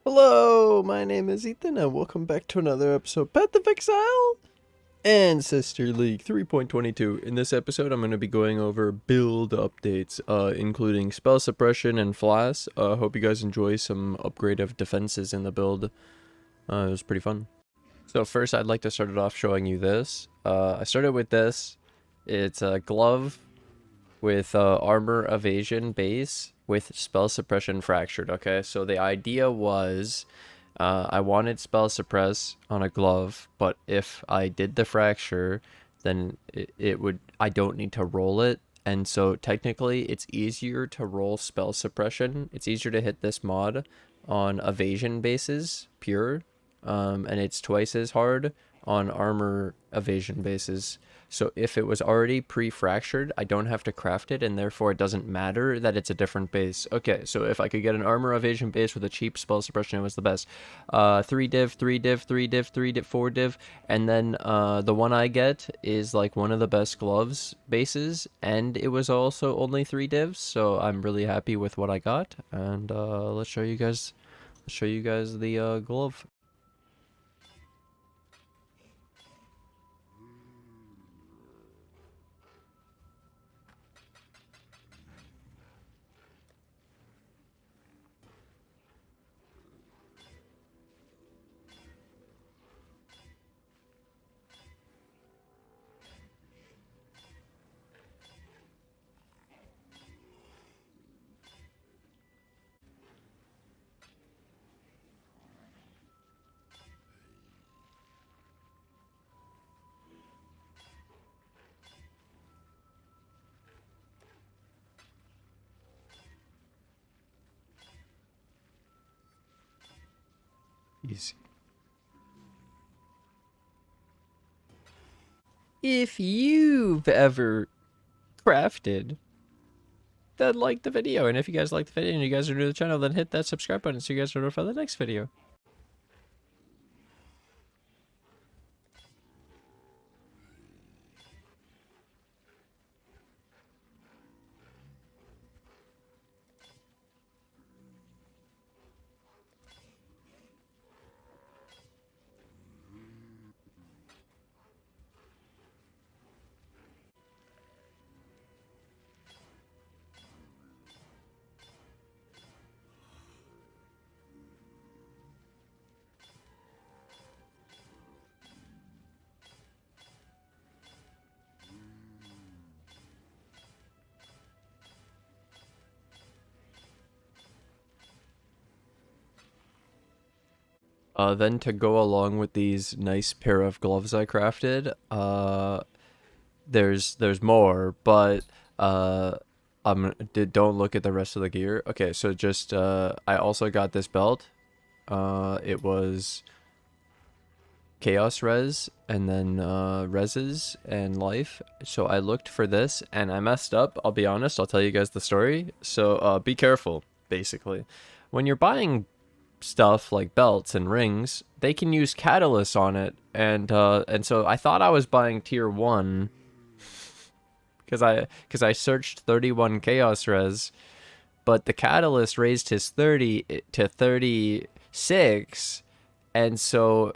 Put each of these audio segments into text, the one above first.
Hello, my name is Ethan, and welcome back to another episode of Path of Exile, Ancestor League 3.22. In this episode, I'm going to be going over build updates, including spell suppression and flasks. Hope you guys enjoy some upgrade of defenses in the build. It was pretty fun. So first, I'd like to start it off showing you this. I started with this. It's a glove with armor evasion base with spell suppression fractured. Okay, so the idea was I wanted spell suppress on a glove, but if I did the fracture, then it would, I don't need to roll it. And so technically it's easier to roll spell suppression. It's easier to hit this mod on evasion bases pure, and it's twice as hard on armor evasion bases. So if it was already pre-fractured, I don't have to craft it, and therefore it doesn't matter that it's a different base. Okay, so if I could get an armor evasion base with a cheap spell suppression, it was the best. 3 div, 3 div, 3 div, 3 div, 4 div, and then the one I get is like one of the best gloves bases, and it was also only 3 divs, so I'm really happy with what I got. And let's show you guys the glove. Easy. If you've ever crafted, then like the video. And if you guys like the video and you guys are new to the channel, then hit that subscribe button so you guys are notified of the next video. Then to go along with these nice pair of gloves I crafted, there's more, but don't look at the rest of the gear. Okay, so just I also got this belt. It was chaos res and then reses and life. So I looked for this and I messed up. I'll be honest. I'll tell you guys the story. So be careful. Basically, when you're buying stuff like belts and rings, they can use catalysts on it, and so I thought I was buying tier 1 because I searched 31 chaos res, but the catalyst raised his 30 to 36, and so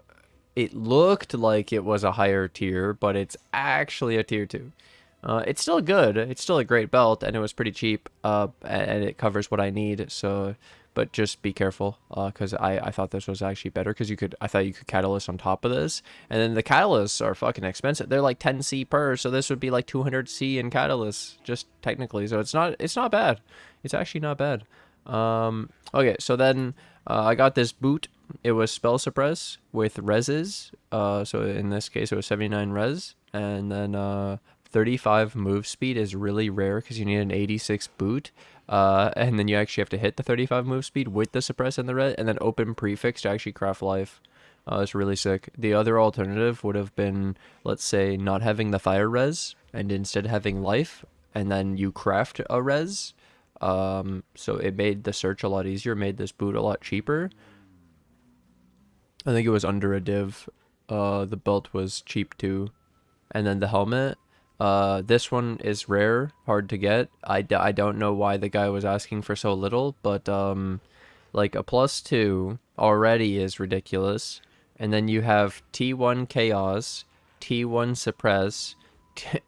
it looked like it was a higher tier, but it's actually a tier 2. It's still good. It's still a great belt, and it was pretty cheap, and it covers what I need, so... But just be careful, because I thought this was actually better, because I thought you could catalyst on top of this, and then the catalysts are fucking expensive. They're like 10C per, so this would be like 200C in catalysts, just technically. So it's not bad. It's actually not bad. Okay, so then I got this boot. It was spell suppress with reses. So in this case, it was 79 res, and then 35 move speed is really rare because you need an 86 boot. And then you actually have to hit the 35 move speed with the suppress and the red, and then open prefix to actually craft life. It's really sick. The other alternative would have been, let's say, not having the fire res and instead having life, and then you craft a res. So it made the search a lot easier, made this boot a lot cheaper. I think it was under a div. The belt was cheap too. And then the helmet, this one is rare, hard to get. I don't know why the guy was asking for so little, but Like a +2 already is ridiculous. And then you have T1 chaos, T1 suppress,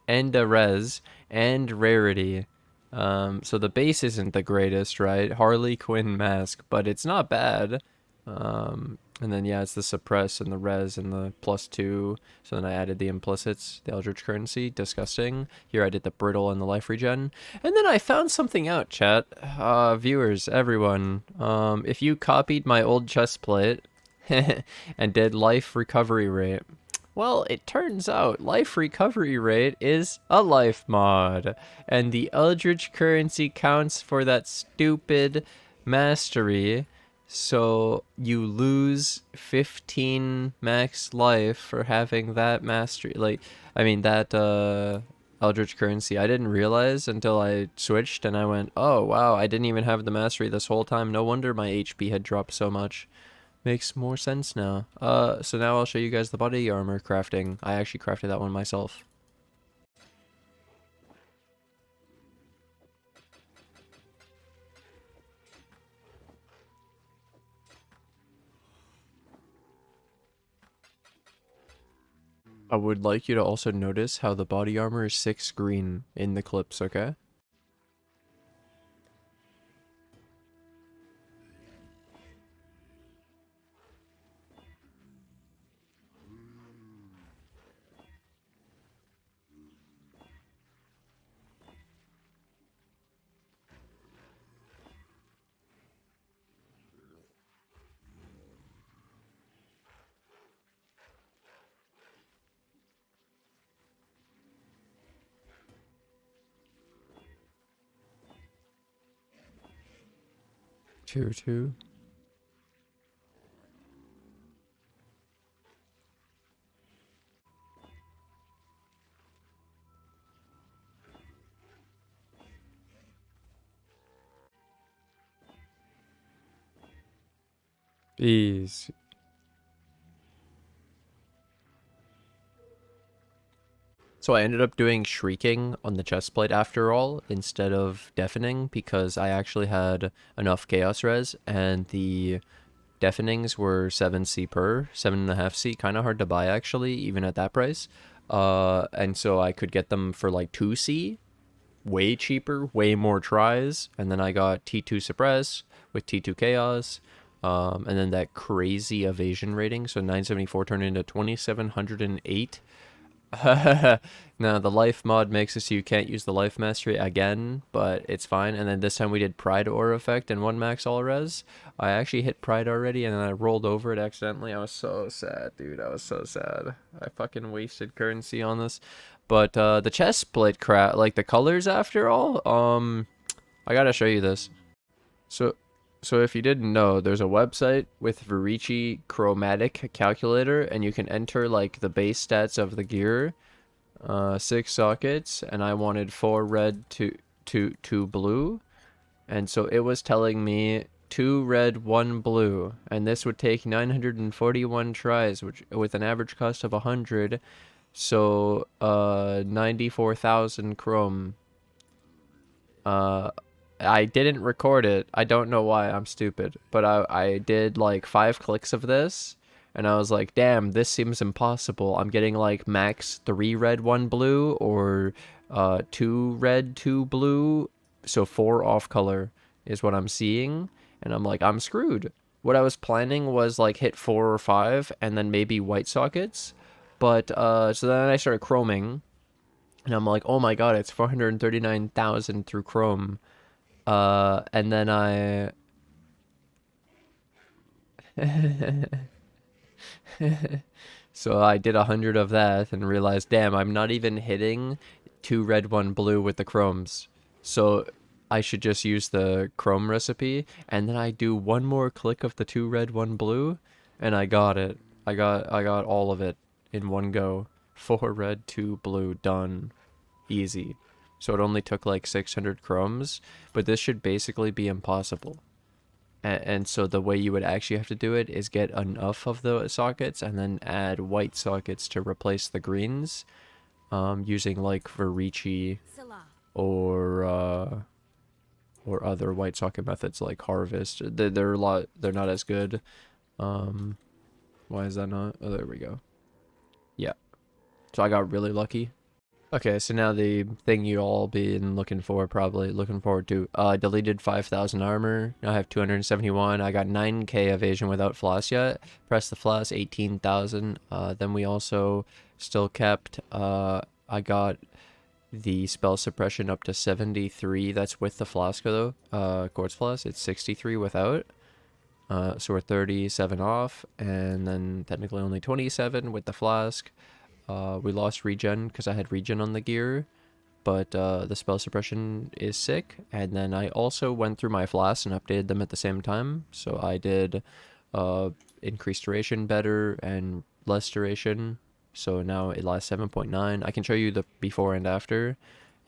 and a res, and rarity. So the base isn't the greatest, right? Harley Quinn mask, but it's not bad. And then yeah, it's the suppress and the res and the +2. So then I added the implicits, the eldritch currency, disgusting. Here I did the brittle and the life regen. And then I found something out, chat. Viewers, everyone. If you copied my old chest plate and did life recovery rate, well, it turns out life recovery rate is a life mod, and the eldritch currency counts for that stupid mastery, so you lose 15 max life for having that mastery. Like, I mean, that eldritch currency, I didn't realize until I switched, and I went, oh wow, I didn't even have the mastery this whole time. No wonder my HP had dropped so much. Makes more sense now. So now I'll show you guys the body armor crafting. I actually crafted that one myself. I would like you to also notice how the body armor is 6 green in the clips, okay? Tier 2. Easy. So I ended up doing shrieking on the chest plate after all, instead of deafening, because I actually had enough chaos res, and the deafenings were 7C per, 7.5C, kind of hard to buy actually, even at that price. And so I could get them for like 2C, way cheaper, way more tries, and then I got T2 suppress with T2 chaos, and then that crazy evasion rating, so 974 turned into 2708. No, the life mod makes it so you can't use the life mastery again, but it's fine. And then this time we did pride aura effect and 1 max all res. I actually hit pride already and then I rolled over it accidentally. I was so sad, dude. I was so sad. I fucking wasted currency on this. But the chest plate crap, like the colors after all, I gotta show you this. So if you didn't know, there's a website with Verici chromatic calculator, and you can enter like the base stats of the gear, 6 sockets, and I wanted 4 red, 2 blue, and so it was telling me 2 red, 1 blue, and this would take 941 tries, which with an average cost of 100, so 94,000 chrome. I didn't record it. I don't know why. I'm stupid. But I did like 5 clicks of this. And I was like, damn, this seems impossible. I'm getting like max 3 red, 1 blue. Or 2 red, 2 blue. So 4 off color is what I'm seeing. And I'm like, I'm screwed. What I was planning was like hit 4 or 5. And then maybe white sockets. But so then I started chroming. And I'm like, oh my god, it's 439,000 through chrome. And then I so I did 100 of that and realized, damn, I'm not even hitting 2 red, 1 blue with the chromes. So I should just use the chrome recipe, and then I do 1 more click of the 2 red, 1 blue, and I got it. I got all of it in one go. 4 red, 2 blue, done. Easy. So it only took like 600 chromes, but this should basically be impossible. And so the way you would actually have to do it is get enough of the sockets and then add white sockets to replace the greens, using like Verici or or other white socket methods like harvest. They're not as good. Why is that not? Oh, there we go. Yeah. So I got really lucky. Okay, so now the thing you all been looking forward to. Deleted 5,000 armor. Now I have 271. I got 9k evasion without Flasks yet. Press the Flasks, 18,000. Then we also still kept, I got the spell suppression up to 73. That's with the Flask though. Quartz Flask, it's 63 without. So we're 37 off, and then technically only 27 with the Flask. We lost regen because I had regen on the gear, but the spell suppression is sick. And then I also went through my Flasks and updated them at the same time. So I did increased duration better and less duration. So now it lasts 7.9. I can show you the before and after.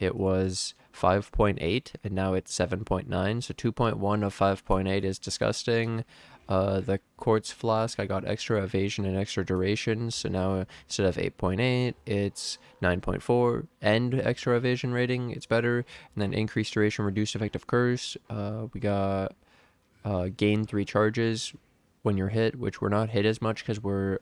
It was 5.8 and now it's 7.9. So 2.1 of 5.8 is disgusting. The quartz flask, I got extra evasion and extra duration, so now instead of 8.8 it's 9.4, and extra evasion rating, it's better. And then increased duration, reduced effective curse. We got gain 3 charges when you're hit, which we're not hit as much because we're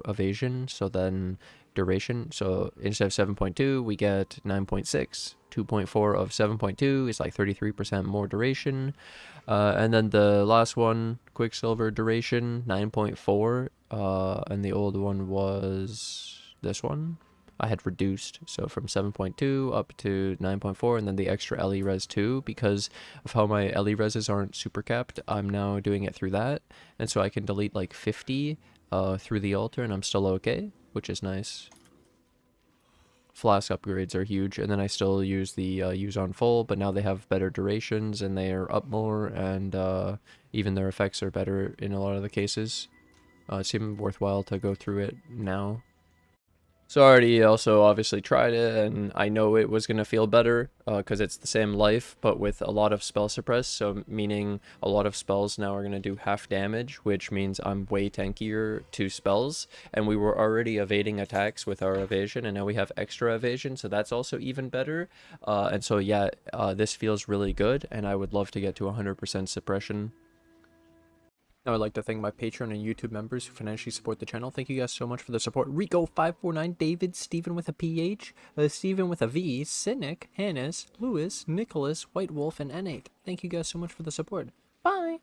evasion. So then duration, so instead of 7.2 we get 9.6. 2.4 of 7.2 is like 33% more duration. And then the last one, Quicksilver duration, 9.4. And the old one was this one. I had reduced, so from 7.2 up to 9.4, and then the extra LE res 2, because of how my LE reses aren't super capped, I'm now doing it through that. And so I can delete like 50 through the altar, and I'm still okay, which is nice. Flasks upgrades are huge, and then I still use the use on full, but now they have better durations and they are up more, and even their effects are better in a lot of the cases. It seemed worthwhile to go through it now. So I already also obviously tried it, and I know it was going to feel better because it's the same life, but with a lot of spell suppress, so meaning a lot of spells now are going to do half damage, which means I'm way tankier to spells, and we were already evading attacks with our evasion, and now we have extra evasion, so that's also even better. And so yeah, this feels really good, and I would love to get to 100% suppression. Now I'd like to thank my Patreon and YouTube members who financially support the channel. Thank you guys so much for the support. Rico549, David, Stephen with a PH, Stephen with a V, Cynic, Hannes, Lewis, Nicholas, White Wolf, and N8. Thank you guys so much for the support. Bye!